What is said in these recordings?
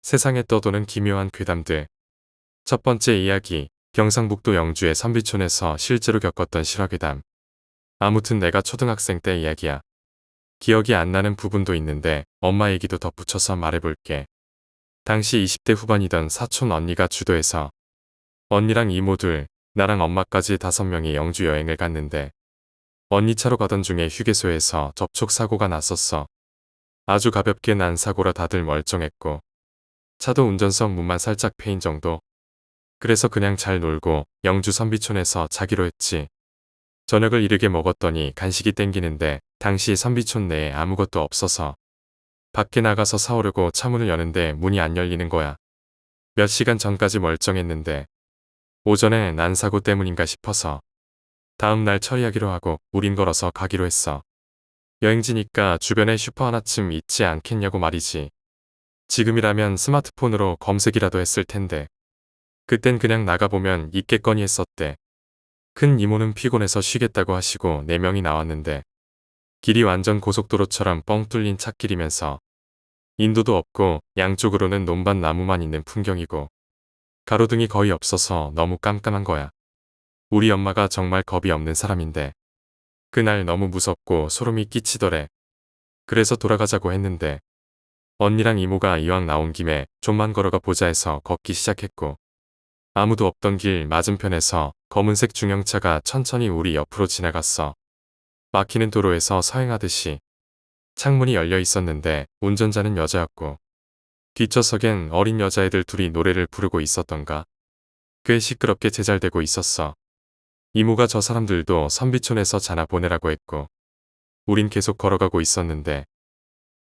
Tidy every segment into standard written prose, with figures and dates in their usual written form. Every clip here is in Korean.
세상에 떠도는 기묘한 괴담들. 첫 번째 이야기, 경상북도 영주의 선비촌에서 실제로 겪었던 실화괴담. 아무튼 내가 초등학생 때 이야기야. 기억이 안 나는 부분도 있는데 엄마 얘기도 덧붙여서 말해볼게. 당시 20대 후반이던 사촌 언니가 주도해서 언니랑 이모들, 나랑 엄마까지 5명이 영주 여행을 갔는데 언니 차로 가던 중에 휴게소에서 접촉사고가 났었어. 아주 가볍게 난 사고라 다들 멀쩡했고 차도 운전석 문만 살짝 패인 정도. 그래서 그냥 잘 놀고 영주 선비촌에서 자기로 했지. 저녁을 이르게 먹었더니 간식이 땡기는데 당시 선비촌 내에 아무것도 없어서 밖에 나가서 사오려고 차문을 여는데 문이 안 열리는 거야. 몇 시간 전까지 멀쩡했는데 오전에 난 사고 때문인가 싶어서 다음 날 처리하기로 하고 우린 걸어서 가기로 했어. 여행지니까 주변에 슈퍼 하나쯤 있지 않겠냐고 말이지. 지금이라면 스마트폰으로 검색이라도 했을 텐데 그땐 그냥 나가보면 있겠거니 했었대. 큰 이모는 피곤해서 쉬겠다고 하시고 4명이 나왔는데 길이 완전 고속도로처럼 뻥 뚫린 찻길이면서 인도도 없고 양쪽으로는 논밭 나무만 있는 풍경이고 가로등이 거의 없어서 너무 깜깜한 거야. 우리 엄마가 정말 겁이 없는 사람인데 그날 너무 무섭고 소름이 끼치더래. 그래서 돌아가자고 했는데 언니랑 이모가 이왕 나온 김에 좀만 걸어가 보자 해서 걷기 시작했고 아무도 없던 길 맞은편에서 검은색 중형차가 천천히 우리 옆으로 지나갔어. 막히는 도로에서 서행하듯이. 창문이 열려 있었는데 운전자는 여자였고 뒷좌석엔 어린 여자애들 둘이 노래를 부르고 있었던가. 꽤 시끄럽게 제잘되고 있었어. 이모가 저 사람들도 선비촌에서 자나 보내라고 했고 우린 계속 걸어가고 있었는데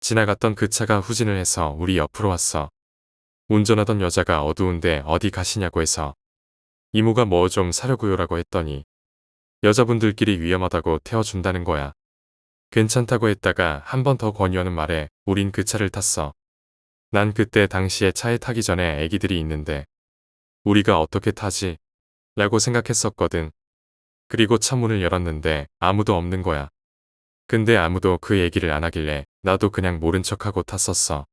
지나갔던 그 차가 후진을 해서 우리 옆으로 왔어. 운전하던 여자가 어두운데 어디 가시냐고 해서 이모가 뭐 좀 사려고요라고 했더니 여자분들끼리 위험하다고 태워준다는 거야. 괜찮다고 했다가 한 번 더 권유하는 말에 우린 그 차를 탔어. 난 그때 당시에 차에 타기 전에 애기들이 있는데 우리가 어떻게 타지? 라고 생각했었거든. 그리고 차 문을 열었는데 아무도 없는 거야. 근데 아무도 그 얘기를 안 하길래 나도 그냥 모른 척하고 탔었어.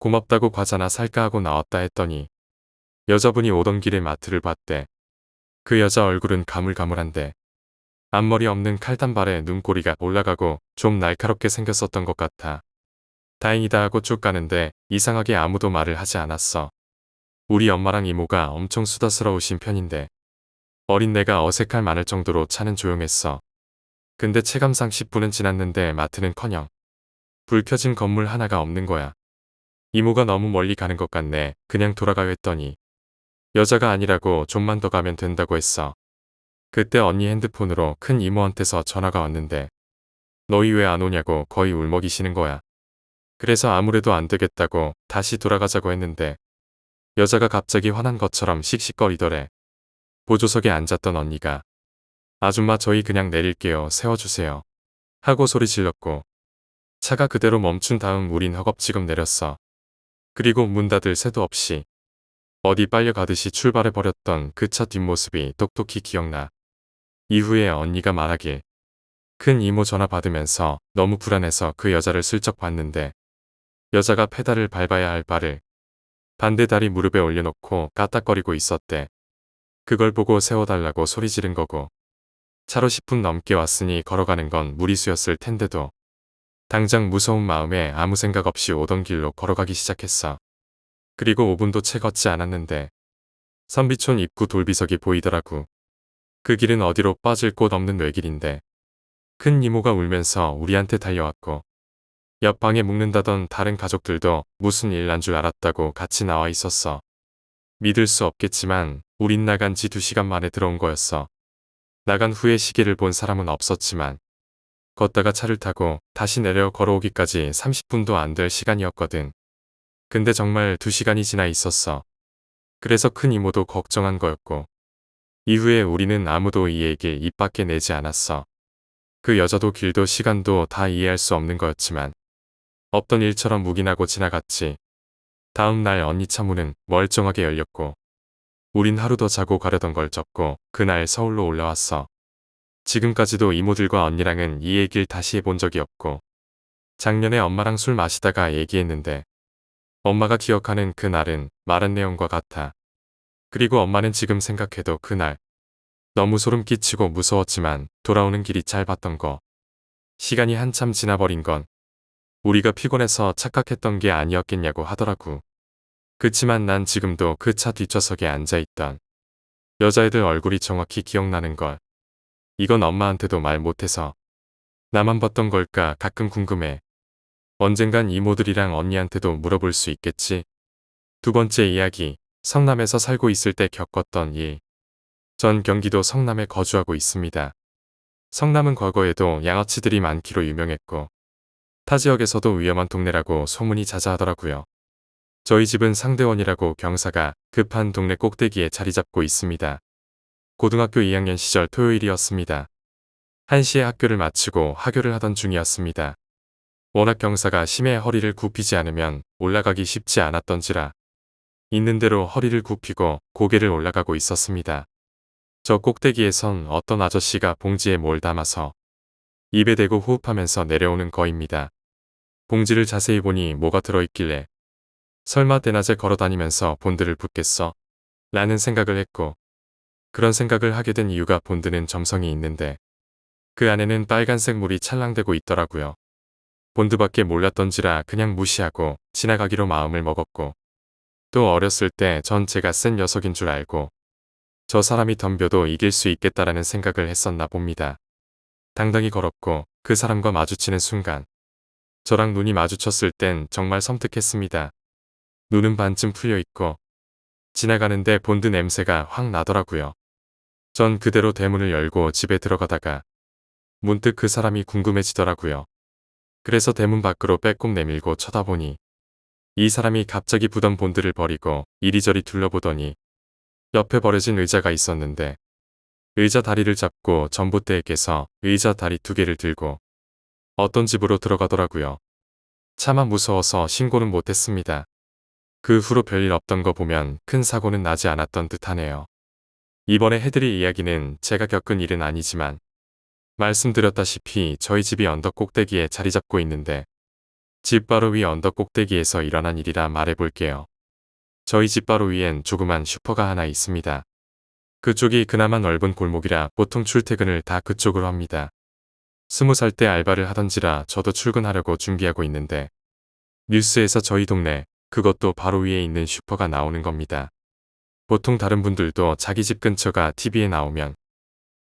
고맙다고 과자나 살까 하고 나왔다 했더니 여자분이 오던 길에 마트를 봤대. 그 여자 얼굴은 가물가물한데 앞머리 없는 칼단발에 눈꼬리가 올라가고 좀 날카롭게 생겼었던 것 같아. 다행이다 하고 쭉 가는데 이상하게 아무도 말을 하지 않았어. 우리 엄마랑 이모가 엄청 수다스러우신 편인데 어린 내가 어색할 만할 정도로 차는 조용했어. 근데 체감상 10분은 지났는데 마트는커녕 불 켜진 건물 하나가 없는 거야. 이모가 너무 멀리 가는 것 같네. 그냥 돌아가요 했더니 여자가 아니라고 좀만 더 가면 된다고 했어. 그때 언니 핸드폰으로 큰 이모한테서 전화가 왔는데 너희 왜 안 오냐고 거의 울먹이시는 거야. 그래서 아무래도 안 되겠다고 다시 돌아가자고 했는데 여자가 갑자기 화난 것처럼 씩씩거리더래. 보조석에 앉았던 언니가 아줌마 저희 그냥 내릴게요. 세워주세요. 하고 소리 질렀고 차가 그대로 멈춘 다음 우린 허겁지겁 내렸어. 그리고 문 닫을 새도 없이 어디 빨려가듯이 출발해버렸던 그 차 뒷모습이 똑똑히 기억나. 이후에 언니가 말하길 큰 이모 전화 받으면서 너무 불안해서 그 여자를 슬쩍 봤는데 여자가 페달을 밟아야 할 발을 반대 다리 무릎에 올려놓고 까딱거리고 있었대. 그걸 보고 세워달라고 소리 지른 거고 차로 10분 넘게 왔으니 걸어가는 건 무리수였을 텐데도 당장 무서운 마음에 아무 생각 없이 오던 길로 걸어가기 시작했어. 그리고 5분도 채 걷지 않았는데 선비촌 입구 돌비석이 보이더라고. 그 길은 어디로 빠질 곳 없는 외길인데 큰 이모가 울면서 우리한테 달려왔고 옆방에 묵는다던 다른 가족들도 무슨 일 난 줄 알았다고 같이 나와 있었어. 믿을 수 없겠지만 우린 나간 지 2시간 만에 들어온 거였어. 나간 후에 시계를 본 사람은 없었지만 걷다가 차를 타고 다시 내려 걸어오기까지 30분도 안 될 시간이었거든. 근데 정말 2시간이 지나 있었어. 그래서 큰 이모도 걱정한 거였고 이후에 우리는 아무도 이 얘기를 입 밖에 내지 않았어. 그 여자도 길도 시간도 다 이해할 수 없는 거였지만 없던 일처럼 묵인하고 지나갔지. 다음 날 언니 차 문은 멀쩡하게 열렸고 우린 하루 더 자고 가려던 걸 접고 그날 서울로 올라왔어. 지금까지도 이모들과 언니랑은 이 얘기를 다시 해본 적이 없고 작년에 엄마랑 술 마시다가 얘기했는데 엄마가 기억하는 그 날은 말한 내용과 같아. 그리고 엄마는 지금 생각해도 그날 너무 소름 끼치고 무서웠지만 돌아오는 길이 짧았던 거. 시간이 한참 지나버린 건 우리가 피곤해서 착각했던 게 아니었겠냐고 하더라고. 그치만 난 지금도 그 차 뒷좌석에 앉아있던 여자애들 얼굴이 정확히 기억나는 걸. 이건 엄마한테도 말 못해서 나만 봤던 걸까 가끔 궁금해. 언젠간 이모들이랑 언니한테도 물어볼 수 있겠지. 두 번째 이야기, 성남에서 살고 있을 때 겪었던 일. 전 경기도 성남에 거주하고 있습니다. 성남은 과거에도 양아치들이 많기로 유명했고 타 지역에서도 위험한 동네라고 소문이 자자하더라고요. 저희 집은 상대원이라고 경사가 급한 동네 꼭대기에 자리 잡고 있습니다. 고등학교 2학년 시절 토요일이었습니다. 1시에 학교를 마치고 하교를 하던 중이었습니다. 워낙 경사가 심해 허리를 굽히지 않으면 올라가기 쉽지 않았던지라 있는 대로 허리를 굽히고 고개를 올라가고 있었습니다. 저 꼭대기에선 어떤 아저씨가 봉지에 뭘 담아서 입에 대고 호흡하면서 내려오는 거입니다. 봉지를 자세히 보니 뭐가 들어있길래 설마 대낮에 걸어다니면서 본드를 붓겠어? 라는 생각을 했고 그런 생각을 하게 된 이유가 본드는 점성이 있는데 그 안에는 빨간색 물이 찰랑대고 있더라고요. 본드밖에 몰랐던지라 그냥 무시하고 지나가기로 마음을 먹었고 또 어렸을 때 전 제가 센 녀석인 줄 알고 저 사람이 덤벼도 이길 수 있겠다라는 생각을 했었나 봅니다. 당당히 걸었고 그 사람과 마주치는 순간 저랑 눈이 마주쳤을 땐 정말 섬뜩했습니다. 눈은 반쯤 풀려있고 지나가는데 본드 냄새가 확 나더라고요. 전 그대로 대문을 열고 집에 들어가다가 문득 그 사람이 궁금해지더라고요. 그래서 대문 밖으로 빼꼼 내밀고 쳐다보니 이 사람이 갑자기 부던 본드를 버리고 이리저리 둘러보더니 옆에 버려진 의자가 있었는데 의자 다리를 잡고 전봇대에 깨서 의자 다리 2개를 들고 어떤 집으로 들어가더라고요. 차마 무서워서 신고는 못했습니다. 그 후로 별일 없던 거 보면 큰 사고는 나지 않았던 듯하네요. 이번에 해드릴 이야기는 제가 겪은 일은 아니지만 말씀드렸다시피 저희 집이 언덕 꼭대기에 자리 잡고 있는데 집 바로 위 언덕 꼭대기에서 일어난 일이라 말해볼게요. 저희 집 바로 위엔 조그만 슈퍼가 하나 있습니다. 그쪽이 그나마 넓은 골목이라 보통 출퇴근을 다 그쪽으로 합니다. 20살 때 알바를 하던지라 저도 출근하려고 준비하고 있는데 뉴스에서 저희 동네, 그것도 바로 위에 있는 슈퍼가 나오는 겁니다. 보통 다른 분들도 자기 집 근처가 TV에 나오면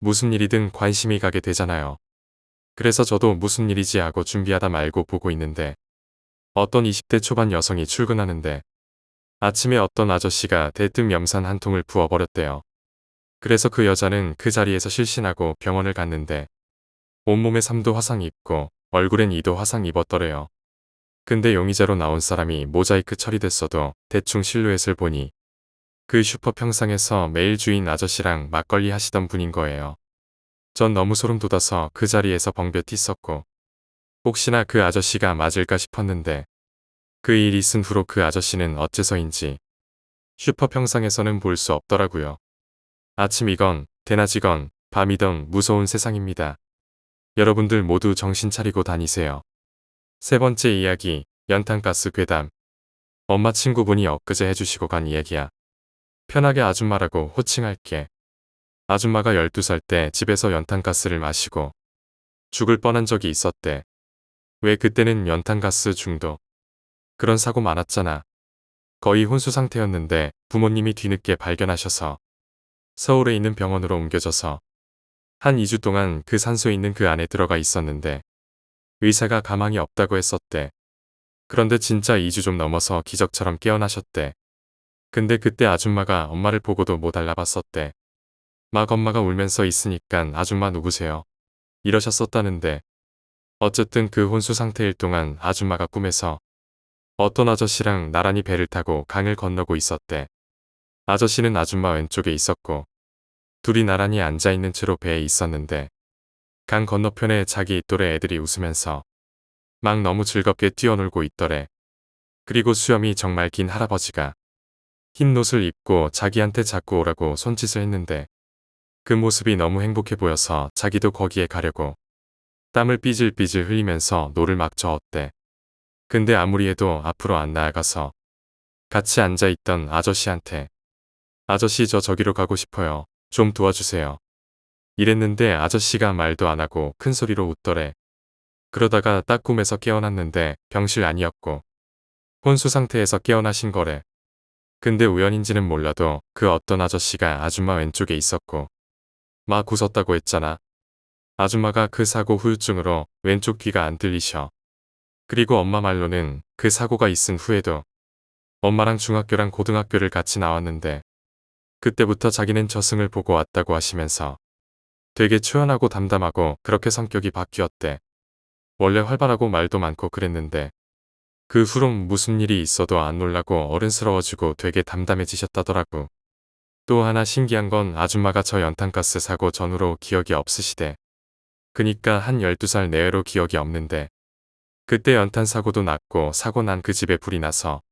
무슨 일이든 관심이 가게 되잖아요. 그래서 저도 무슨 일이지 하고 준비하다 말고 보고 있는데 어떤 20대 초반 여성이 출근하는데 아침에 어떤 아저씨가 대뜸 염산 한 통을 부어버렸대요. 그래서 그 여자는 그 자리에서 실신하고 병원을 갔는데 온몸에 3도 화상 입고 얼굴엔 2도 화상 입었더래요. 근데 용의자로 나온 사람이 모자이크 처리됐어도 대충 실루엣을 보니 그 슈퍼 평상에서 매일 주인 아저씨랑 막걸리 하시던 분인 거예요. 전 너무 소름 돋아서 그 자리에서 벙볕 있었고 혹시나 그 아저씨가 맞을까 싶었는데 그 일 있은 후로 그 아저씨는 어째서인지 슈퍼 평상에서는 볼 수 없더라고요. 아침이건 대낮이건 밤이던 무서운 세상입니다. 여러분들 모두 정신 차리고 다니세요. 세 번째 이야기, 연탄가스 괴담. 엄마 친구분이 엊그제 해주시고 간 이야기야. 편하게 아줌마라고 호칭할게. 아줌마가 12살 때 집에서 연탄가스를 마시고 죽을 뻔한 적이 있었대. 왜 그때는 연탄가스 중독. 그런 사고 많았잖아. 거의 혼수 상태였는데 부모님이 뒤늦게 발견하셔서 서울에 있는 병원으로 옮겨져서 한 2주 동안 그 산소에 있는 그 안에 들어가 있었는데 의사가 가망이 없다고 했었대. 그런데 진짜 2주 좀 넘어서 기적처럼 깨어나셨대. 근데 그때 아줌마가 엄마를 보고도 못 알아봤었대. 막 엄마가 울면서 있으니깐 아줌마 누구세요? 이러셨었다는데 어쨌든 그 혼수 상태일 동안 아줌마가 꿈에서 어떤 아저씨랑 나란히 배를 타고 강을 건너고 있었대. 아저씨는 아줌마 왼쪽에 있었고 둘이 나란히 앉아있는 채로 배에 있었는데 강 건너편에 자기 또래 애들이 웃으면서 막 너무 즐겁게 뛰어놀고 있더래. 그리고 수염이 정말 긴 할아버지가 흰 옷을 입고 자기한테 자꾸 오라고 손짓을 했는데 그 모습이 너무 행복해 보여서 자기도 거기에 가려고 땀을 삐질삐질 흘리면서 노를 막 저었대. 근데 아무리 해도 앞으로 안 나아가서 같이 앉아있던 아저씨한테 아저씨 저 저기로 가고 싶어요. 좀 도와주세요. 이랬는데 아저씨가 말도 안 하고 큰 소리로 웃더래. 그러다가 딱 꿈에서 깨어났는데 병실 아니었고 혼수 상태에서 깨어나신 거래. 근데 우연인지는 몰라도 그 어떤 아저씨가 아줌마 왼쪽에 있었고 막 웃었다고 했잖아. 아줌마가 그 사고 후유증으로 왼쪽 귀가 안 들리셔. 그리고 엄마 말로는 그 사고가 있은 후에도 엄마랑 중학교랑 고등학교를 같이 나왔는데 그때부터 자기는 저승을 보고 왔다고 하시면서 되게 초연하고 담담하고 그렇게 성격이 바뀌었대. 원래 활발하고 말도 많고 그랬는데 그 후론 무슨 일이 있어도 안 놀라고 어른스러워지고 되게 담담해지셨다더라고. 또 하나 신기한 건 아줌마가 저 연탄가스 사고 전후로 기억이 없으시대. 그니까 한 12살 내외로 기억이 없는데 그때 연탄 사고도 났고 사고 난 그 집에 불이 나서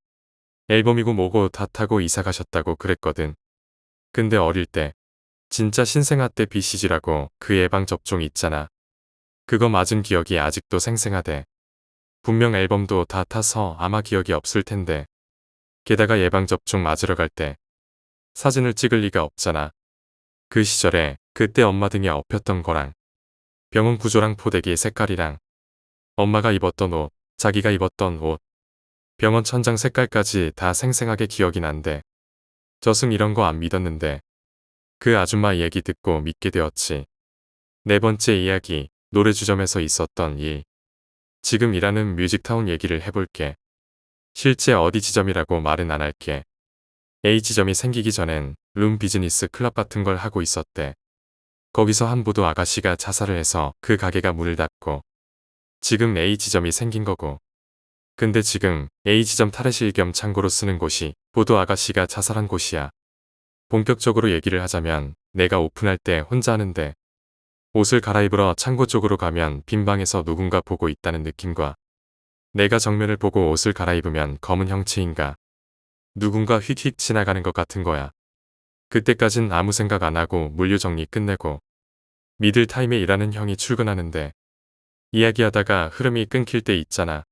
앨범이고 뭐고 다 타고 이사 가셨다고 그랬거든. 근데 어릴 때 진짜 신생아 때 BCG라고 그 예방접종 있잖아. 그거 맞은 기억이 아직도 생생하대. 분명 앨범도 다 타서 아마 기억이 없을 텐데 게다가 예방접종 맞으러 갈 때 사진을 찍을 리가 없잖아. 그 시절에 그때 엄마 등에 업혔던 거랑 병원 구조랑 포대기 색깔이랑 엄마가 입었던 옷, 자기가 입었던 옷, 병원 천장 색깔까지 다 생생하게 기억이 난대. 저승 이런 거 안 믿었는데 그 아줌마 얘기 듣고 믿게 되었지. 네 번째 이야기, 노래주점에서 있었던 일. 지금 일하는 뮤직타운 얘기를 해볼게. 실제 어디 지점이라고 말은 안 할게. A 지점이 생기기 전엔 룸 비즈니스 클럽 같은 걸 하고 있었대. 거기서 한 보도 아가씨가 자살을 해서 그 가게가 문을 닫고 지금 A 지점이 생긴 거고. 근데 지금 A 지점 탈의실 겸 창고로 쓰는 곳이 보도 아가씨가 자살한 곳이야. 본격적으로 얘기를 하자면 내가 오픈할 때 혼자 하는데 옷을 갈아입으러 창고 쪽으로 가면 빈 방에서 누군가 보고 있다는 느낌과 내가 정면을 보고 옷을 갈아입으면 검은 형체인가 누군가 휙휙 지나가는 것 같은 거야. 그때까진 아무 생각 안 하고 물류 정리 끝내고 미들 타임에 일하는 형이 출근하는데 이야기하다가 흐름이 끊길 때 있잖아.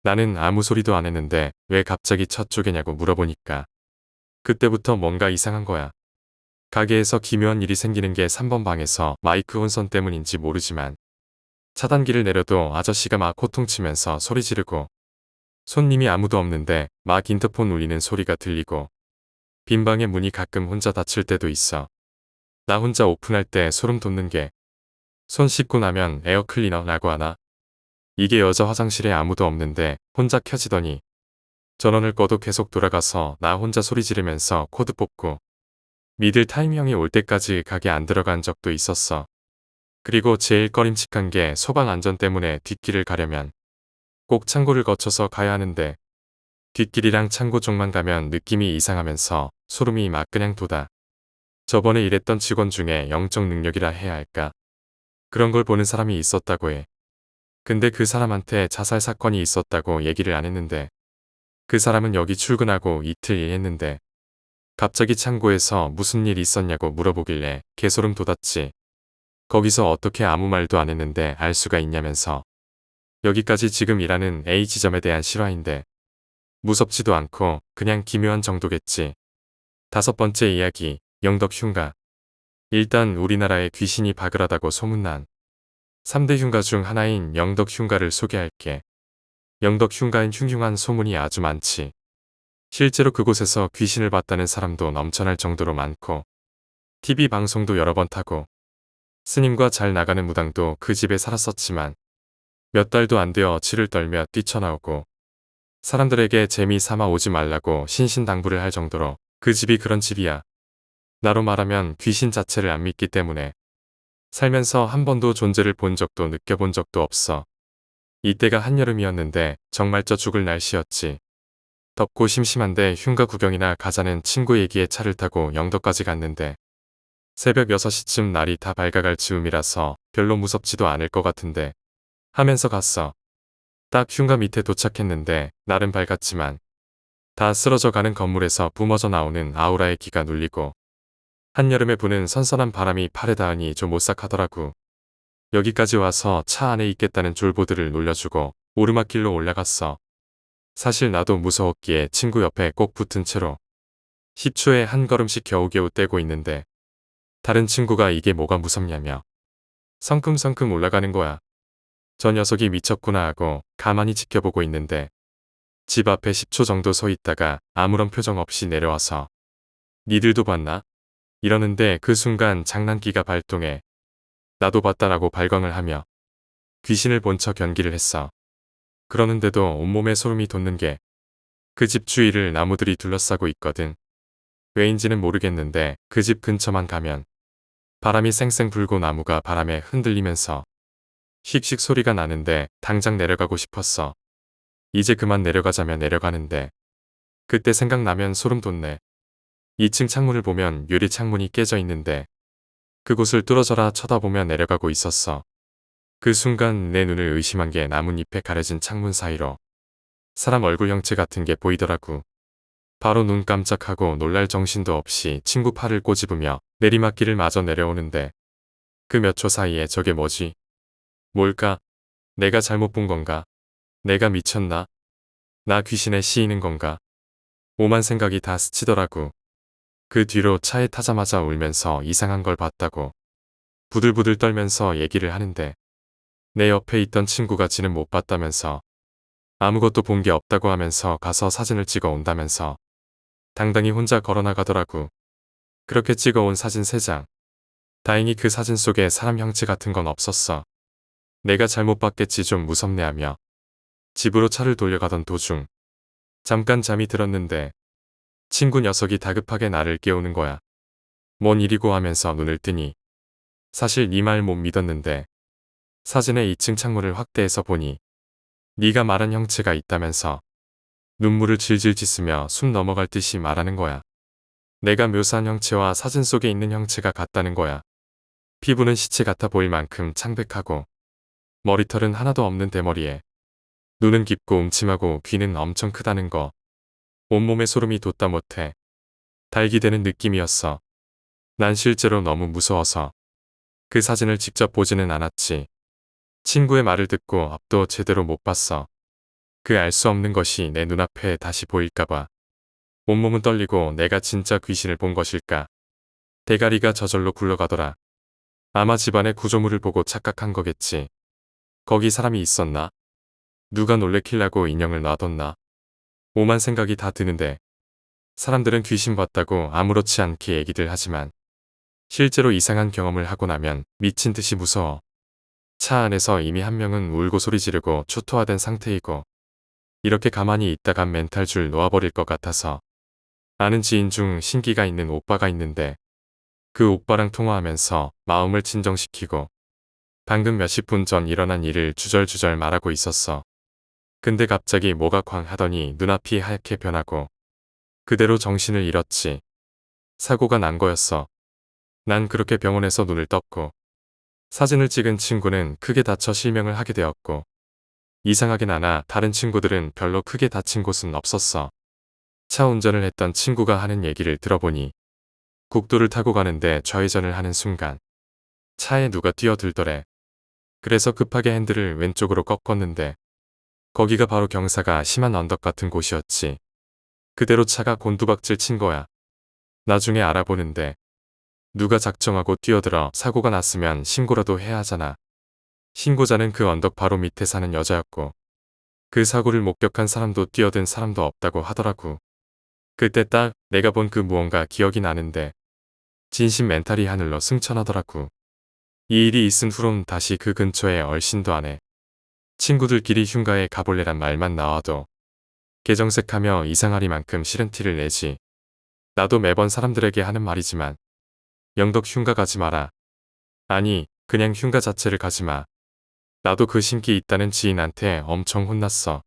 나는 아무 소리도 안 했는데 왜 갑자기 첫 쪼개냐고 물어보니까 그때부터 뭔가 이상한 거야. 가게에서 기묘한 일이 생기는 게 3번 방에서 마이크 혼선 때문인지 모르지만 차단기를 내려도 아저씨가 막 호통치면서 소리 지르고 손님이 아무도 없는데 막 인터폰 울리는 소리가 들리고 빈 방의 문이 가끔 혼자 닫힐 때도 있어. 나 혼자 오픈할 때 소름 돋는 게 손 씻고 나면 에어클리너라고 하나? 이게 여자 화장실에 아무도 없는데 혼자 켜지더니 전원을 꺼도 계속 돌아가서 나 혼자 소리 지르면서 코드 뽑고 미들 타임형이 올 때까지 가게 안 들어간 적도 있었어. 그리고 제일 꺼림칙한 게 소방 안전 때문에 뒷길을 가려면 꼭 창고를 거쳐서 가야 하는데 뒷길이랑 창고 쪽만 가면 느낌이 이상하면서 소름이 막 그냥 돋아. 저번에 일했던 직원 중에 영적 능력이라 해야 할까? 그런 걸 보는 사람이 있었다고 해. 근데 그 사람한테 자살 사건이 있었다고 얘기를 안 했는데 그 사람은 여기 출근하고 이틀 일했는데 갑자기 창고에서 무슨 일 있었냐고 물어보길래 개소름 돋았지. 거기서 어떻게 아무 말도 안 했는데 알 수가 있냐면서. 여기까지 지금 일하는 A 지점에 대한 실화인데 무섭지도 않고 그냥 기묘한 정도겠지. 다섯 번째 이야기, 영덕 흉가. 일단 우리나라에 귀신이 바글하다고 소문난 3대 흉가 중 하나인 영덕 흉가를 소개할게. 영덕 흉가엔 흉흉한 소문이 아주 많지. 실제로 그곳에서 귀신을 봤다는 사람도 넘쳐날 정도로 많고 TV 방송도 여러 번 타고 스님과 잘 나가는 무당도 그 집에 살았었지만 몇 달도 안 되어 치를 떨며 뛰쳐나오고 사람들에게 재미 삼아 오지 말라고 신신당부를 할 정도로 그 집이 그런 집이야. 나로 말하면 귀신 자체를 안 믿기 때문에 살면서 한 번도 존재를 본 적도 느껴본 적도 없어. 이때가 한여름이었는데 정말 쪄 죽을 날씨였지. 덥고 심심한데 흉가 구경이나 가자는 친구 얘기에 차를 타고 영덕까지 갔는데 새벽 6시쯤 날이 다 밝아갈 즈음이라서 별로 무섭지도 않을 것 같은데 하면서 갔어. 딱 흉가 밑에 도착했는데 날은 밝았지만 다 쓰러져 가는 건물에서 뿜어져 나오는 아우라의 기가 눌리고 한여름에 부는 선선한 바람이 팔에 닿으니 좀 오싹하더라고. 여기까지 와서 차 안에 있겠다는 졸보들을 놀려주고 오르막길로 올라갔어. 사실 나도 무서웠기에 친구 옆에 꼭 붙은 채로 10초에 한 걸음씩 겨우겨우 떼고 있는데 다른 친구가 이게 뭐가 무섭냐며 성큼성큼 올라가는 거야. 저 녀석이 미쳤구나 하고 가만히 지켜보고 있는데 집 앞에 10초 정도 서 있다가 아무런 표정 없이 내려와서 니들도 봤나? 이러는데 그 순간 장난기가 발동해 나도 봤다라고 발광을 하며 귀신을 본 척 연기를 했어. 그러는데도 온몸에 소름이 돋는 게 그 집 주위를 나무들이 둘러싸고 있거든. 왜인지는 모르겠는데 그 집 근처만 가면 바람이 쌩쌩 불고 나무가 바람에 흔들리면서 씩씩 소리가 나는데 당장 내려가고 싶었어. 이제 그만 내려가자며 내려가는데 그때 생각나면 소름 돋네. 2층 창문을 보면 유리 창문이 깨져 있는데 그곳을 뚫어져라 쳐다보며 내려가고 있었어. 그 순간 내 눈을 의심한 게 나뭇잎에 가려진 창문 사이로 사람 얼굴 형체 같은 게 보이더라고. 바로 눈 깜짝하고 놀랄 정신도 없이 친구 팔을 꼬집으며 내리막길을 마저 내려오는데 그 몇 초 사이에 저게 뭐지? 뭘까? 내가 잘못 본 건가? 내가 미쳤나? 나 귀신에 씌이는 건가? 오만 생각이 다 스치더라고. 그 뒤로 차에 타자마자 울면서 이상한 걸 봤다고 부들부들 떨면서 얘기를 하는데 내 옆에 있던 친구가 지는 못 봤다면서 아무것도 본 게 없다고 하면서 가서 사진을 찍어 온다면서 당당히 혼자 걸어나가더라고. 그렇게 찍어온 사진 3장. 다행히 그 사진 속에 사람 형체 같은 건 없었어. 내가 잘못 봤겠지 좀 무섭네 하며 집으로 차를 돌려가던 도중 잠깐 잠이 들었는데 친구 녀석이 다급하게 나를 깨우는 거야. 뭔 일이고 하면서 눈을 뜨니 사실 네 말 못 믿었는데 사진의 2층 창문을 확대해서 보니 네가 말한 형체가 있다면서 눈물을 질질 찢으며 숨 넘어갈 듯이 말하는 거야. 내가 묘사한 형체와 사진 속에 있는 형체가 같다는 거야. 피부는 시체 같아 보일 만큼 창백하고 머리털은 하나도 없는 대머리에 눈은 깊고 음침하고 귀는 엄청 크다는 거. 온몸에 소름이 돋다 못해 달기되는 느낌이었어. 난 실제로 너무 무서워서 그 사진을 직접 보지는 않았지. 친구의 말을 듣고 앞도 제대로 못 봤어. 그 알 수 없는 것이 내 눈앞에 다시 보일까봐. 온몸은 떨리고 내가 진짜 귀신을 본 것일까. 대가리가 저절로 굴러가더라. 아마 집안의 구조물을 보고 착각한 거겠지. 거기 사람이 있었나? 누가 놀래키려고 인형을 놔뒀나? 오만 생각이 다 드는데 사람들은 귀신 봤다고 아무렇지 않게 얘기들 하지만 실제로 이상한 경험을 하고 나면 미친 듯이 무서워. 차 안에서 이미 한 명은 울고 소리 지르고 초토화된 상태이고 이렇게 가만히 있다간 멘탈줄 놓아버릴 것 같아서 아는 지인 중 신기가 있는 오빠가 있는데 그 오빠랑 통화하면서 마음을 진정시키고 방금 몇십 분 전 일어난 일을 주절주절 말하고 있었어. 근데 갑자기 뭐가 쾅 하더니 눈앞이 하얗게 변하고 그대로 정신을 잃었지. 사고가 난 거였어. 난 그렇게 병원에서 눈을 떴고 사진을 찍은 친구는 크게 다쳐 실명을 하게 되었고 이상하게 나나 다른 친구들은 별로 크게 다친 곳은 없었어. 차 운전을 했던 친구가 하는 얘기를 들어보니 국도를 타고 가는데 좌회전을 하는 순간 차에 누가 뛰어들더래. 그래서 급하게 핸들을 왼쪽으로 꺾었는데 거기가 바로 경사가 심한 언덕 같은 곳이었지. 그대로 차가 곤두박질 친 거야. 나중에 알아보는데 누가 작정하고 뛰어들어 사고가 났으면 신고라도 해야 하잖아. 신고자는 그 언덕 바로 밑에 사는 여자였고 그 사고를 목격한 사람도 뛰어든 사람도 없다고 하더라고. 그때 딱 내가 본 그 무언가 기억이 나는데 진심 멘탈이 하늘로 승천하더라고. 이 일이 있은 후론 다시 그 근처에 얼씬도 안 해. 친구들끼리 흉가에 가볼래란 말만 나와도 개정색하며 이상하리만큼 싫은 티를 내지. 나도 매번 사람들에게 하는 말이지만 영덕 흉가 가지 마라. 아니 그냥 흉가 자체를 가지 마. 나도 그 신기 있다는 지인한테 엄청 혼났어.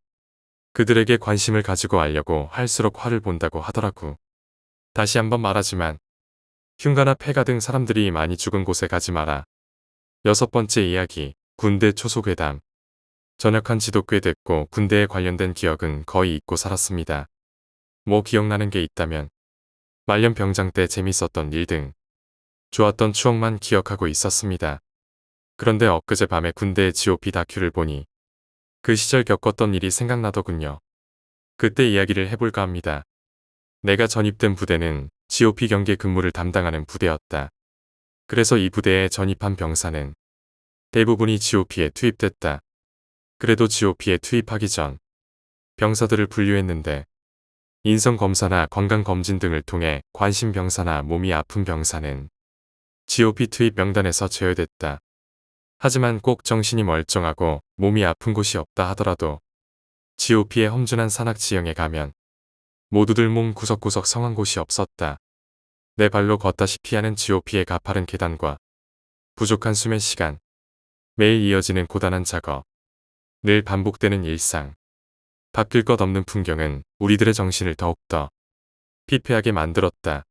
그들에게 관심을 가지고 알려고 할수록 화를 본다고 하더라고. 다시 한번 말하지만 흉가나 폐가 등 사람들이 많이 죽은 곳에 가지 마라. 6번째 이야기, 군대 초소괴담. 전역한 지도 꽤 됐고 군대에 관련된 기억은 거의 잊고 살았습니다. 뭐 기억나는 게 있다면 말년 병장 때 재밌었던 일 등 좋았던 추억만 기억하고 있었습니다. 그런데 엊그제 밤에 군대의 GOP 다큐를 보니 그 시절 겪었던 일이 생각나더군요. 그때 이야기를 해볼까 합니다. 내가 전입된 부대는 GOP 경계 근무를 담당하는 부대였다. 그래서 이 부대에 전입한 병사는 대부분이 GOP에 투입됐다. 그래도 GOP에 투입하기 전 병사들을 분류했는데 인성검사나 건강검진 등을 통해 관심병사나 몸이 아픈 병사는 GOP 투입 명단에서 제외됐다. 하지만 꼭 정신이 멀쩡하고 몸이 아픈 곳이 없다 하더라도 GOP의 험준한 산악 지형에 가면 모두들 몸 구석구석 성한 곳이 없었다. 내 발로 걷다시피 하는 GOP의 가파른 계단과 부족한 수면 시간, 매일 이어지는 고단한 작업, 늘 반복되는 일상, 바뀔 것 없는 풍경은 우리들의 정신을 더욱더 피폐하게 만들었다.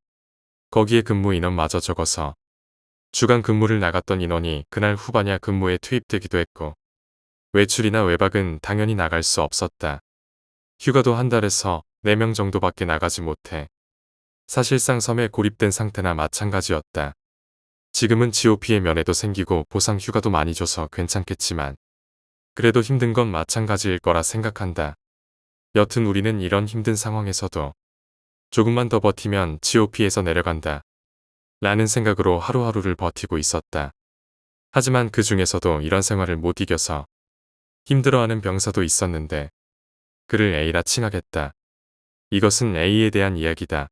거기에 근무 인원마저 적어서 주간 근무를 나갔던 인원이 그날 후반야 근무에 투입되기도 했고 외출이나 외박은 당연히 나갈 수 없었다. 휴가도 한 달에서 4명 정도밖에 나가지 못해 사실상 섬에 고립된 상태나 마찬가지였다. 지금은 GOP의 면회도 생기고 보상 휴가도 많이 줘서 괜찮겠지만 그래도 힘든 건 마찬가지일 거라 생각한다. 여튼 우리는 이런 힘든 상황에서도 조금만 더 버티면 GOP에서 내려간다. 라는 생각으로 하루하루를 버티고 있었다. 하지만 그 중에서도 이런 생활을 못 이겨서 힘들어하는 병사도 있었는데 그를 A라 칭하겠다. 이것은 A에 대한 이야기다.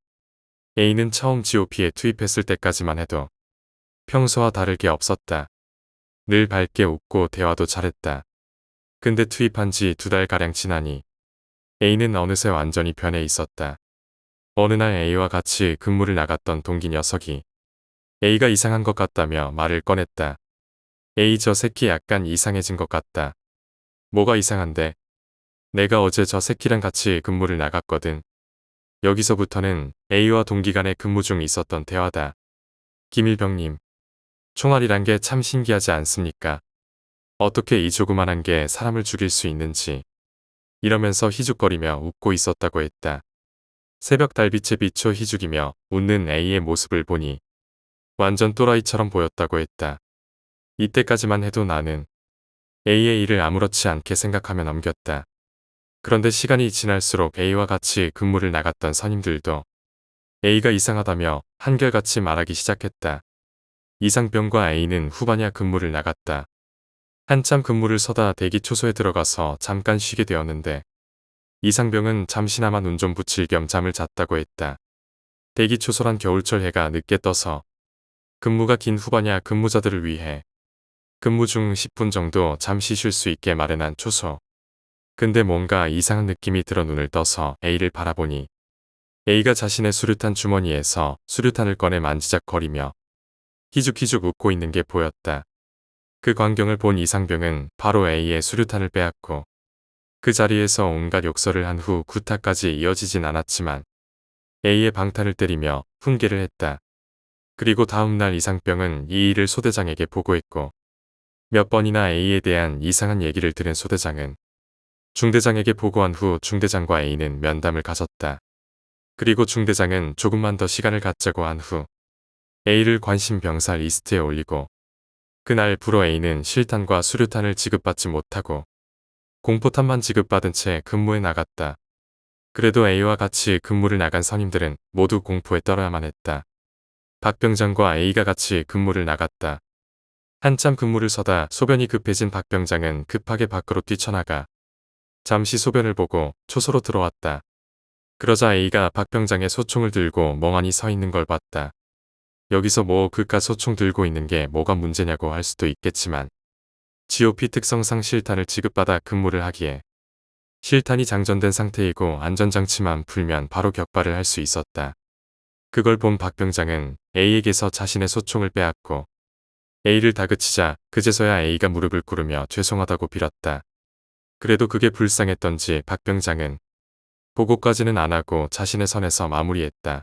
A는 처음 GOP에 투입했을 때까지만 해도 평소와 다를 게 없었다. 늘 밝게 웃고 대화도 잘했다. 근데 투입한 지 2달가량 지나니 A는 어느새 완전히 변해 있었다. 어느 날 A와 같이 근무를 나갔던 동기 녀석이 A가 이상한 것 같다며 말을 꺼냈다. A 저 새끼 약간 이상해진 것 같다. 뭐가 이상한데? 내가 어제 저 새끼랑 같이 근무를 나갔거든. 여기서부터는 A와 동기 간의 근무 중 있었던 대화다. 김일병님, 총알이란 게 참 신기하지 않습니까? 어떻게 이 조그만한 게 사람을 죽일 수 있는지. 이러면서 희죽거리며 웃고 있었다고 했다. 새벽 달빛에 비춰 희죽이며 웃는 A의 모습을 보니 완전 또라이처럼 보였다고 했다. 이때까지만 해도 나는 A의 일을 아무렇지 않게 생각하며 넘겼다. 그런데 시간이 지날수록 A와 같이 근무를 나갔던 선임들도 A가 이상하다며 한결같이 말하기 시작했다. 이상병과 A는 후반야 근무를 나갔다. 한참 근무를 서다 대기 초소에 들어가서 잠깐 쉬게 되었는데 이상병은 잠시나마 눈 좀 붙일 겸 잠을 잤다고 했다. 대기 초소란 겨울철 해가 늦게 떠서 근무가 긴 후반야 근무자들을 위해 근무 중 10분 정도 잠시 쉴 수 있게 마련한 초소. 근데 뭔가 이상한 느낌이 들어 눈을 떠서 A를 바라보니 A가 자신의 수류탄 주머니에서 수류탄을 꺼내 만지작거리며 희죽희죽 웃고 있는 게 보였다. 그 광경을 본 이상병은 바로 A의 수류탄을 빼앗고 그 자리에서 온갖 욕설을 한 후 구타까지 이어지진 않았지만 A의 방탄을 때리며 훈계를 했다. 그리고 다음날 이상병은 이 일을 소대장에게 보고했고 몇 번이나 A에 대한 이상한 얘기를 들은 소대장은 중대장에게 보고한 후 중대장과 A는 면담을 가졌다. 그리고 중대장은 조금만 더 시간을 갖자고 한 후 A를 관심 병사 리스트에 올리고 그날부로 A는 실탄과 수류탄을 지급받지 못하고 공포탄만 지급받은 채 근무에 나갔다. 그래도 A와 같이 근무를 나간 선임들은 모두 공포에 떨어야만 했다. 박 병장과 A가 같이 근무를 나갔다. 한참 근무를 서다 소변이 급해진 박 병장은 급하게 밖으로 뛰쳐나가 잠시 소변을 보고 초소로 들어왔다. 그러자 A가 박 병장의 소총을 들고 멍하니 서 있는 걸 봤다. 여기서 뭐 그깟 소총 들고 있는 게 뭐가 문제냐고 할 수도 있겠지만 GOP 특성상 실탄을 지급받아 근무를 하기에 실탄이 장전된 상태이고 안전장치만 풀면 바로 격발을 할 수 있었다. 그걸 본 박 병장은 A에게서 자신의 소총을 빼앗고 A를 다그치자 그제서야 A가 무릎을 꿇으며 죄송하다고 빌었다. 그래도 그게 불쌍했던지 박 병장은 보고까지는 안 하고 자신의 선에서 마무리했다.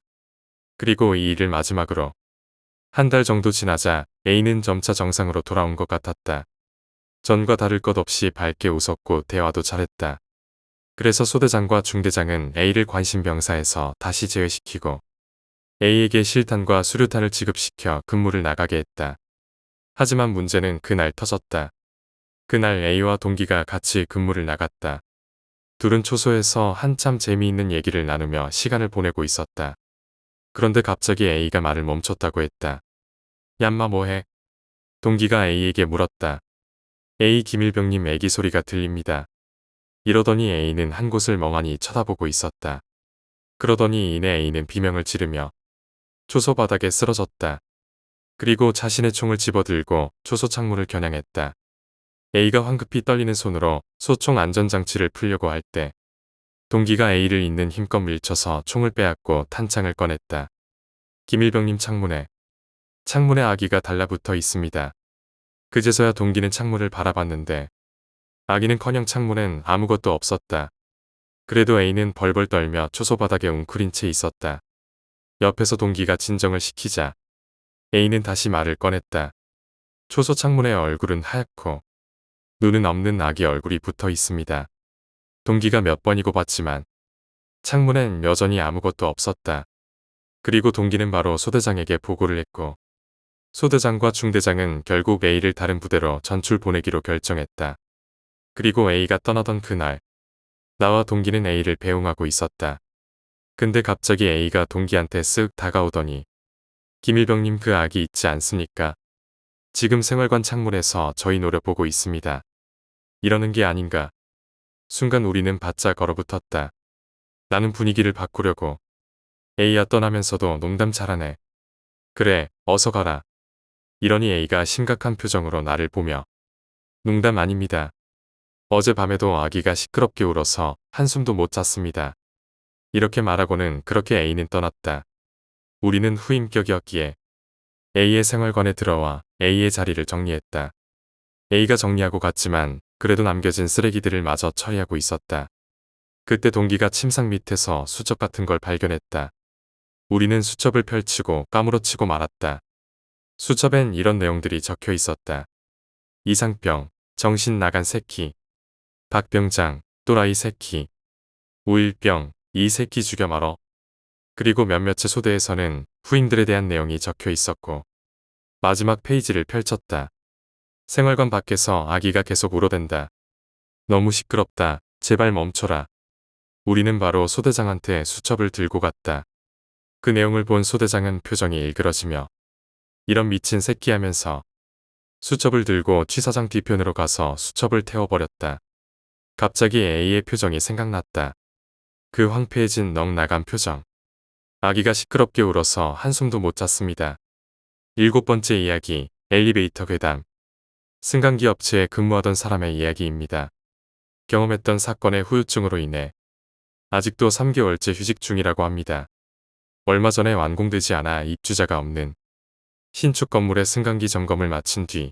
그리고 이 일을 마지막으로 한 달 정도 지나자 A는 점차 정상으로 돌아온 것 같았다. 전과 다를 것 없이 밝게 웃었고 대화도 잘했다. 그래서 소대장과 중대장은 A를 관심병사에서 다시 제외시키고 A에게 실탄과 수류탄을 지급시켜 근무를 나가게 했다. 하지만 문제는 그날 터졌다. 그날 A와 동기가 같이 근무를 나갔다. 둘은 초소에서 한참 재미있는 얘기를 나누며 시간을 보내고 있었다. 그런데 갑자기 A가 말을 멈췄다고 했다. 얌마 뭐해? 동기가 A에게 물었다. A 김일병님 애기 소리가 들립니다. 이러더니 A는 한 곳을 멍하니 쳐다보고 있었다. 그러더니 이내 A는 비명을 지르며 초소 바닥에 쓰러졌다. 그리고 자신의 총을 집어들고 초소 창문을 겨냥했다. A가 황급히 떨리는 손으로 소총 안전장치를 풀려고 할 때 동기가 A를 있는 힘껏 밀쳐서 총을 빼앗고 탄창을 꺼냈다. 김일병님 창문에 아기가 달라붙어 있습니다. 그제서야 동기는 창문을 바라봤는데 아기는커녕 창문엔 아무것도 없었다. 그래도 A는 벌벌 떨며 초소 바닥에 웅크린 채 있었다. 옆에서 동기가 진정을 시키자 A는 다시 말을 꺼냈다. 초소 창문의 얼굴은 하얗고 눈은 없는 아기 얼굴이 붙어 있습니다. 동기가 몇 번이고 봤지만 창문엔 여전히 아무것도 없었다. 그리고 동기는 바로 소대장에게 보고를 했고 소대장과 중대장은 결국 A를 다른 부대로 전출 보내기로 결정했다. 그리고 A가 떠나던 그날 나와 동기는 A를 배웅하고 있었다. 근데 갑자기 A가 동기한테 쓱 다가오더니 김일병님 그 아기 있지 않습니까? 지금 생활관 창문에서 저희 노려보고 있습니다. 이러는 게 아닌가. 순간 우리는 바짝 얼어붙었다. 나는 분위기를 바꾸려고 A야 떠나면서도 농담 잘하네. 그래 어서 가라. 이러니 A가 심각한 표정으로 나를 보며 농담 아닙니다. 어젯밤에도 아기가 시끄럽게 울어서 한숨도 못 잤습니다. 이렇게 말하고는 그렇게 A는 떠났다. 우리는 후임격이었기에 A의 생활관에 들어와 A의 자리를 정리했다. A가 정리하고 갔지만 그래도 남겨진 쓰레기들을 마저 처리하고 있었다. 그때 동기가 침상 밑에서 수첩 같은 걸 발견했다. 우리는 수첩을 펼치고 까무러치고 말았다. 수첩엔 이런 내용들이 적혀 있었다. 이상병, 정신 나간 새끼, 박병장, 또라이 새끼, 우일병, 이 새끼 죽여 말어. 그리고 몇몇의 소대에서는 후임들에 대한 내용이 적혀 있었고 마지막 페이지를 펼쳤다. 생활관 밖에서 아기가 계속 울어댄다. 너무 시끄럽다. 제발 멈춰라. 우리는 바로 소대장한테 수첩을 들고 갔다. 그 내용을 본 소대장은 표정이 일그러지며 이런 미친 새끼 하면서 수첩을 들고 취사장 뒤편으로 가서 수첩을 태워버렸다. 갑자기 A의 표정이 생각났다. 그 황폐해진 넋 나간 표정. 아기가 시끄럽게 울어서 한숨도 못 잤습니다. 7번째 이야기, 엘리베이터 괴담. 승강기 업체에 근무하던 사람의 이야기입니다. 경험했던 사건의 후유증으로 인해 아직도 3개월째 휴직 중이라고 합니다. 얼마 전에 완공되지 않아 입주자가 없는 신축 건물의 승강기 점검을 마친 뒤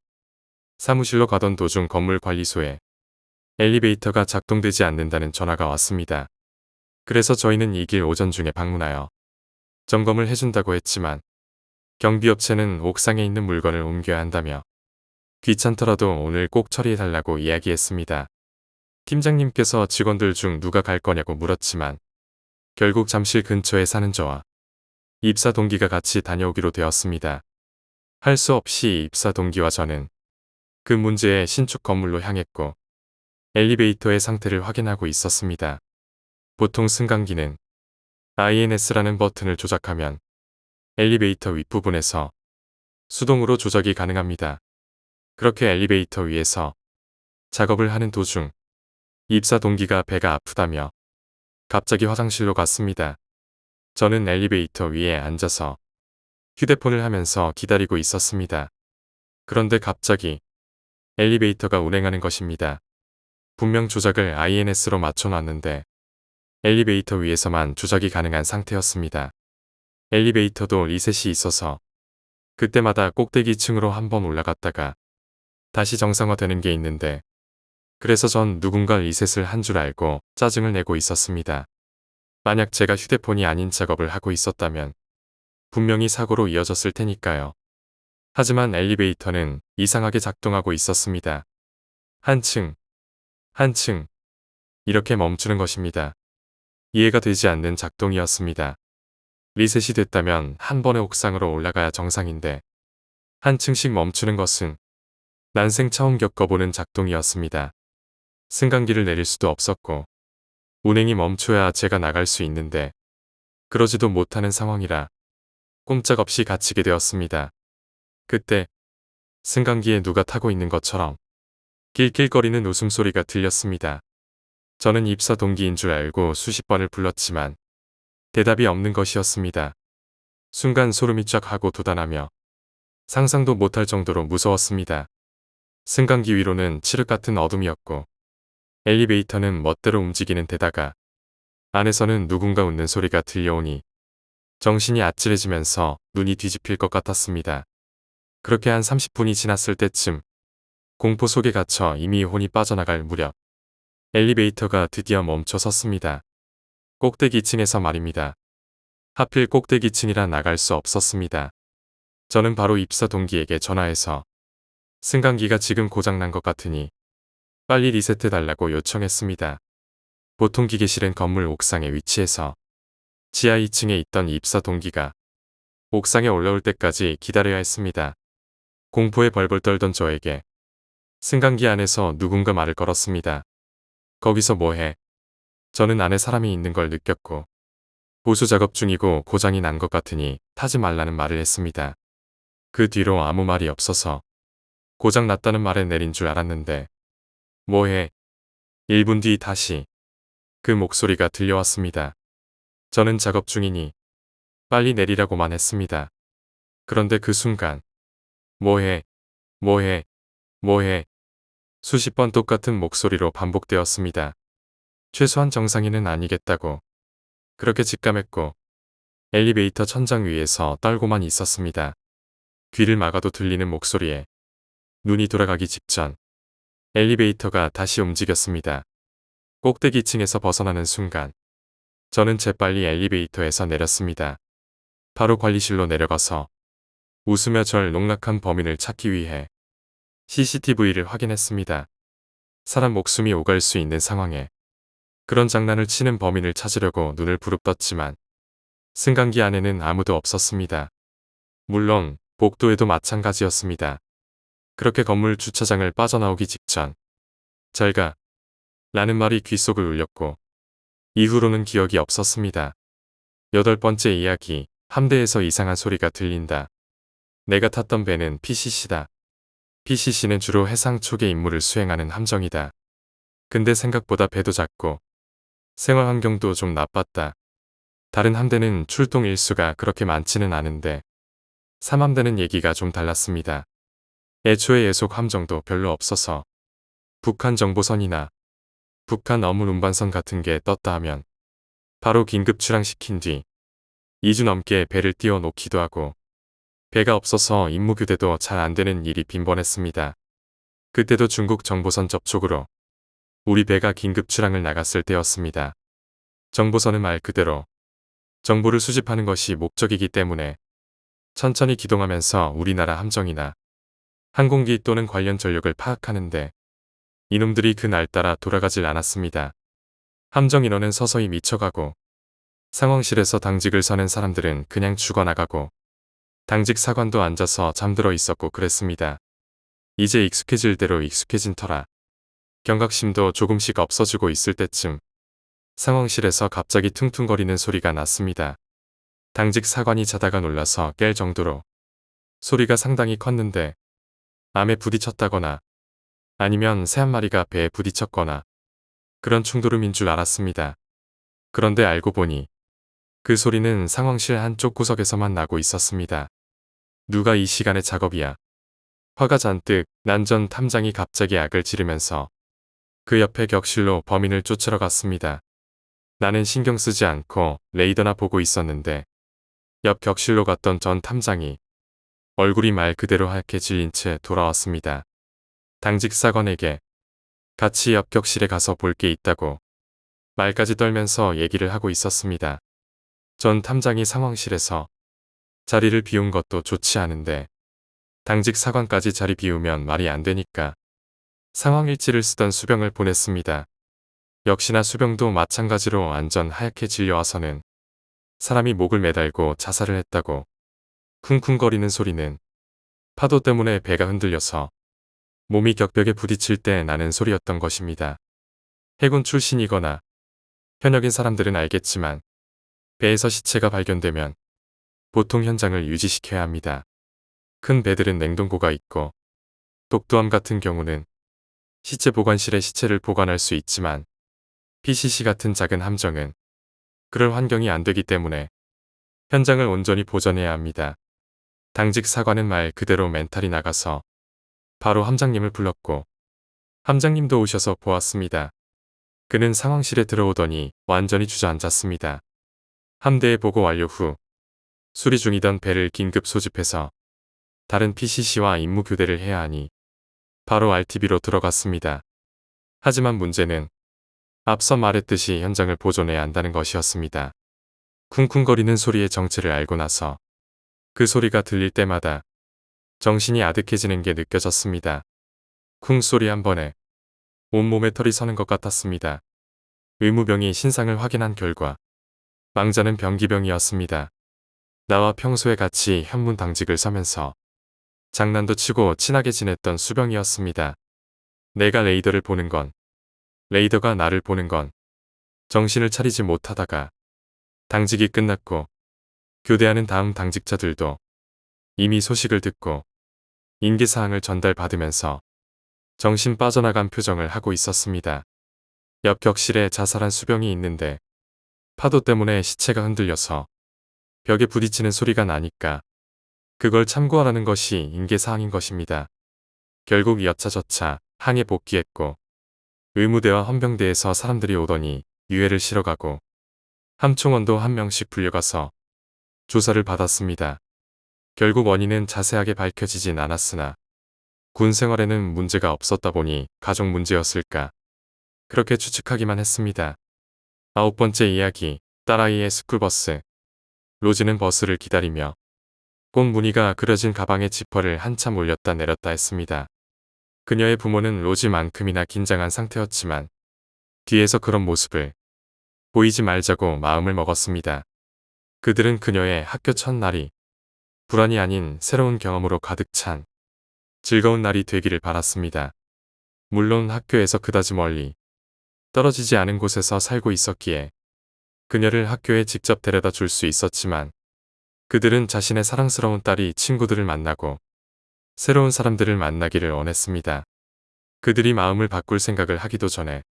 사무실로 가던 도중 건물관리소에 엘리베이터가 작동되지 않는다는 전화가 왔습니다. 그래서 저희는 이 길 오전 중에 방문하여 점검을 해준다고 했지만 경비업체는 옥상에 있는 물건을 옮겨야 한다며 귀찮더라도 오늘 꼭 처리해달라고 이야기했습니다. 팀장님께서 직원들 중 누가 갈 거냐고 물었지만 결국 잠실 근처에 사는 저와 입사 동기가 같이 다녀오기로 되었습니다. 할 수 없이 입사 동기와 저는 그 문제의 신축 건물로 향했고 엘리베이터의 상태를 확인하고 있었습니다. 보통 승강기는 INS라는 버튼을 조작하면 엘리베이터 윗부분에서 수동으로 조작이 가능합니다. 그렇게 엘리베이터 위에서 작업을 하는 도중 입사 동기가 배가 아프다며 갑자기 화장실로 갔습니다. 저는 엘리베이터 위에 앉아서 휴대폰을 하면서 기다리고 있었습니다. 그런데 갑자기 엘리베이터가 운행하는 것입니다. 분명 조작을 INS로 맞춰놨는데 엘리베이터 위에서만 조작이 가능한 상태였습니다. 엘리베이터도 리셋이 있어서 그때마다 꼭대기층으로 한번 올라갔다가 다시 정상화되는 게 있는데 그래서 전 누군가 리셋을 한 줄 알고 짜증을 내고 있었습니다. 만약 제가 휴대폰이 아닌 작업을 하고 있었다면 분명히 사고로 이어졌을 테니까요. 하지만 엘리베이터는 이상하게 작동하고 있었습니다. 한층 이렇게 멈추는 것입니다. 이해가 되지 않는 작동이었습니다. 리셋이 됐다면 한 번에 옥상으로 올라가야 정상인데 한층씩 멈추는 것은 난생 처음 겪어보는 작동이었습니다. 승강기를 내릴 수도 없었고 운행이 멈춰야 제가 나갈 수 있는데 그러지도 못하는 상황이라 꼼짝없이 갇히게 되었습니다. 그때 승강기에 누가 타고 있는 것처럼 낄낄거리는 웃음소리가 들렸습니다. 저는 입사 동기인 줄 알고 수십 번을 불렀지만 대답이 없는 것이었습니다. 순간 소름이 쫙 하고 돋아나며 상상도 못할 정도로 무서웠습니다. 승강기 위로는 칠흑 같은 어둠이었고 엘리베이터는 멋대로 움직이는 데다가 안에서는 누군가 웃는 소리가 들려오니 정신이 아찔해지면서 눈이 뒤집힐 것 같았습니다. 그렇게 한 30분이 지났을 때쯤 공포 속에 갇혀 이미 혼이 빠져나갈 무렵 엘리베이터가 드디어 멈춰 섰습니다. 꼭대기층에서 말입니다. 하필 꼭대기층이라 나갈 수 없었습니다. 저는 바로 입사 동기에게 전화해서 승강기가 지금 고장난 것 같으니 빨리 리셋해달라고 요청했습니다. 보통 기계실은 건물 옥상에 위치해서 지하 2층에 있던 입사 동기가 옥상에 올라올 때까지 기다려야 했습니다. 공포에 벌벌 떨던 저에게 승강기 안에서 누군가 말을 걸었습니다. 거기서 뭐해? 저는 안에 사람이 있는 걸 느꼈고 보수 작업 중이고 고장이 난 것 같으니 타지 말라는 말을 했습니다. 그 뒤로 아무 말이 없어서 고장 났다는 말에 내린 줄 알았는데 뭐해? 1분 뒤 다시 그 목소리가 들려왔습니다. 저는 작업 중이니 빨리 내리라고만 했습니다. 그런데 그 순간 뭐해? 뭐해? 뭐해? 수십 번 똑같은 목소리로 반복되었습니다. 최소한 정상인은 아니겠다고 그렇게 직감했고 엘리베이터 천장 위에서 떨고만 있었습니다. 귀를 막아도 들리는 목소리에 눈이 돌아가기 직전 엘리베이터가 다시 움직였습니다. 꼭대기층에서 벗어나는 순간 저는 재빨리 엘리베이터에서 내렸습니다. 바로 관리실로 내려가서 웃으며 절 농락한 범인을 찾기 위해 CCTV를 확인했습니다. 사람 목숨이 오갈 수 있는 상황에 그런 장난을 치는 범인을 찾으려고 눈을 부릅떴지만 승강기 안에는 아무도 없었습니다. 물론 복도에도 마찬가지였습니다. 그렇게 건물 주차장을 빠져나오기 직전 잘 가 라는 말이 귓속을 울렸고 이후로는 기억이 없었습니다. 8번째 이야기 함대에서 이상한 소리가 들린다. 내가 탔던 배는 PCC다. PCC는 주로 해상 초계 임무를 수행하는 함정이다. 근데 생각보다 배도 작고 생활 환경도 좀 나빴다. 다른 함대는 출동 일수가 그렇게 많지는 않은데 3함대는 얘기가 좀 달랐습니다. 애초에 예속 함정도 별로 없어서 북한 정보선이나 북한 어물 운반선 같은 게 떴다 하면 바로 긴급 출항시킨 뒤 2주 넘게 배를 띄워놓기도 하고 배가 없어서 임무 교대도 잘 안되는 일이 빈번했습니다. 그때도 중국 정보선 접촉으로 우리 배가 긴급 출항을 나갔을 때였습니다. 정보선은 말 그대로 정보를 수집하는 것이 목적이기 때문에 천천히 기동하면서 우리나라 함정이나 항공기 또는 관련 전력을 파악하는데 이놈들이 그날따라 돌아가질 않았습니다. 함정 인원은 서서히 미쳐가고 상황실에서 당직을 서는 사람들은 그냥 죽어나가고 당직 사관도 앉아서 잠들어 있었고 그랬습니다. 이제 익숙해질 대로 익숙해진 터라 경각심도 조금씩 없어지고 있을 때쯤 상황실에서 갑자기 퉁퉁거리는 소리가 났습니다. 당직 사관이 자다가 놀라서 깰 정도로 소리가 상당히 컸는데 암에 부딪혔다거나 아니면 새 한 마리가 배에 부딪혔거나 그런 충돌음인 줄 알았습니다. 그런데 알고 보니 그 소리는 상황실 한쪽 구석에서만 나고 있었습니다. 누가 이 시간에 작업이야. 화가 잔뜩 난 전 탐장이 갑자기 악을 지르면서 그 옆에 격실로 범인을 쫓으러 갔습니다. 나는 신경 쓰지 않고 레이더나 보고 있었는데 옆 격실로 갔던 전 탐장이 얼굴이 말 그대로 하얗게 질린 채 돌아왔습니다. 당직 사관에게 같이 옆 격실에 가서 볼 게 있다고 말까지 떨면서 얘기를 하고 있었습니다. 전 탐장이 상황실에서 자리를 비운 것도 좋지 않은데 당직 사관까지 자리 비우면 말이 안 되니까 상황일지를 쓰던 수병을 보냈습니다. 역시나 수병도 마찬가지로 완전 하얗게 질려와서는 사람이 목을 매달고 자살을 했다고 쿵쿵거리는 소리는 파도 때문에 배가 흔들려서 몸이 격벽에 부딪힐 때 나는 소리였던 것입니다. 해군 출신이거나 현역인 사람들은 알겠지만 배에서 시체가 발견되면 보통 현장을 유지시켜야 합니다. 큰 배들은 냉동고가 있고 독도함 같은 경우는 시체 보관실에 시체를 보관할 수 있지만 PCC 같은 작은 함정은 그럴 환경이 안 되기 때문에 현장을 온전히 보존해야 합니다. 당직 사관은 말 그대로 멘탈이 나가서 바로 함장님을 불렀고 함장님도 오셔서 보았습니다. 그는 상황실에 들어오더니 완전히 주저앉았습니다. 함대의 보고 완료 후 수리 중이던 배를 긴급 소집해서 다른 PCC와 임무 교대를 해야 하니 바로 RTB로 들어갔습니다. 하지만 문제는 앞서 말했듯이 현장을 보존해야 한다는 것이었습니다. 쿵쿵거리는 소리의 정체를 알고 나서 그 소리가 들릴 때마다 정신이 아득해지는 게 느껴졌습니다. 쿵 소리 한 번에 온몸에 털이 서는 것 같았습니다. 의무병이 신상을 확인한 결과 망자는 병기병이었습니다. 나와 평소에 같이 현문 당직을 서면서 장난도 치고 친하게 지냈던 수병이었습니다. 내가 레이더를 보는 건, 레이더가 나를 보는 건 정신을 차리지 못하다가 당직이 끝났고 교대하는 다음 당직자들도 이미 소식을 듣고 인계사항을 전달받으면서 정신 빠져나간 표정을 하고 있었습니다. 옆 격실에 자살한 수병이 있는데 파도 때문에 시체가 흔들려서 벽에 부딪히는 소리가 나니까 그걸 참고하라는 것이 인계사항인 것입니다. 결국 여차저차 항에 복귀했고 의무대와 헌병대에서 사람들이 오더니 유해를 실어가고 함총원도 한 명씩 불려가서 조사를 받았습니다. 결국 원인은 자세하게 밝혀지진 않았으나 군 생활에는 문제가 없었다 보니 가족 문제였을까 그렇게 추측하기만 했습니다. 9번째 이야기, 딸아이의 스쿨버스. 로지는 버스를 기다리며 꽃 무늬가 그려진 가방에 지퍼를 한참 올렸다 내렸다 했습니다. 그녀의 부모는 로지만큼이나 긴장한 상태였지만 뒤에서 그런 모습을 보이지 말자고 마음을 먹었습니다. 그들은 그녀의 학교 첫날이 불안이 아닌 새로운 경험으로 가득 찬 즐거운 날이 되기를 바랐습니다. 물론 학교에서 그다지 멀리 떨어지지 않은 곳에서 살고 있었기에 그녀를 학교에 직접 데려다 줄 수 있었지만 그들은 자신의 사랑스러운 딸이 친구들을 만나고 새로운 사람들을 만나기를 원했습니다. 그들이 마음을 바꿀 생각을 하기도 전에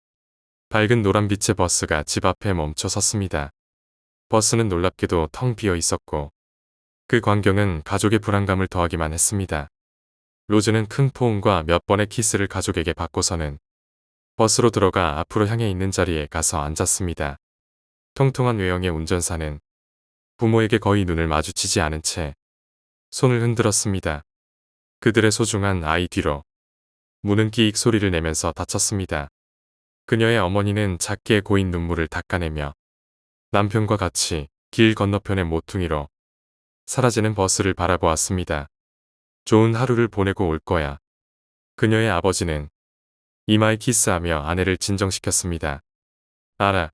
밝은 노란빛의 버스가 집 앞에 멈춰 섰습니다. 버스는 놀랍게도 텅 비어 있었고 그 광경은 가족의 불안감을 더하기만 했습니다. 로즈는 큰 포옹과 몇 번의 키스를 가족에게 받고서는 버스로 들어가 앞으로 향해 있는 자리에 가서 앉았습니다. 통통한 외형의 운전사는 부모에게 거의 눈을 마주치지 않은 채 손을 흔들었습니다. 그들의 소중한 아이 뒤로 문은 끼익 소리를 내면서 닫혔습니다. 그녀의 어머니는 작게 고인 눈물을 닦아내며 남편과 같이 길 건너편의 모퉁이로 사라지는 버스를 바라보았습니다. 좋은 하루를 보내고 올 거야. 그녀의 아버지는 이마에 키스하며 아내를 진정시켰습니다. 알아.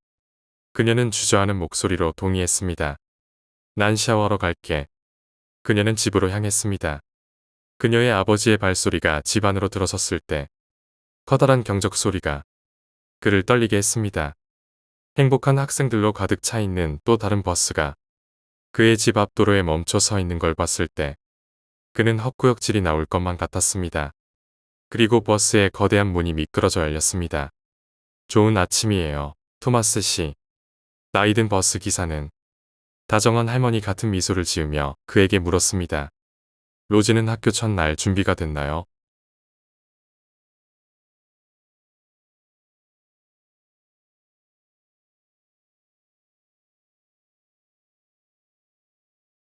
그녀는 주저하는 목소리로 동의했습니다. 난 샤워하러 갈게. 그녀는 집으로 향했습니다. 그녀의 아버지의 발소리가 집 안으로 들어섰을 때 커다란 경적 소리가 그를 떨리게 했습니다. 행복한 학생들로 가득 차 있는 또 다른 버스가 그의 집 앞 도로에 멈춰 서 있는 걸 봤을 때 그는 헛구역질이 나올 것만 같았습니다. 그리고 버스의 거대한 문이 미끄러져 열렸습니다. 좋은 아침이에요, 토마스 씨. 나이든 버스 기사는 다정한 할머니 같은 미소를 지으며 그에게 물었습니다. 로즈는 학교 첫날 준비가 됐나요?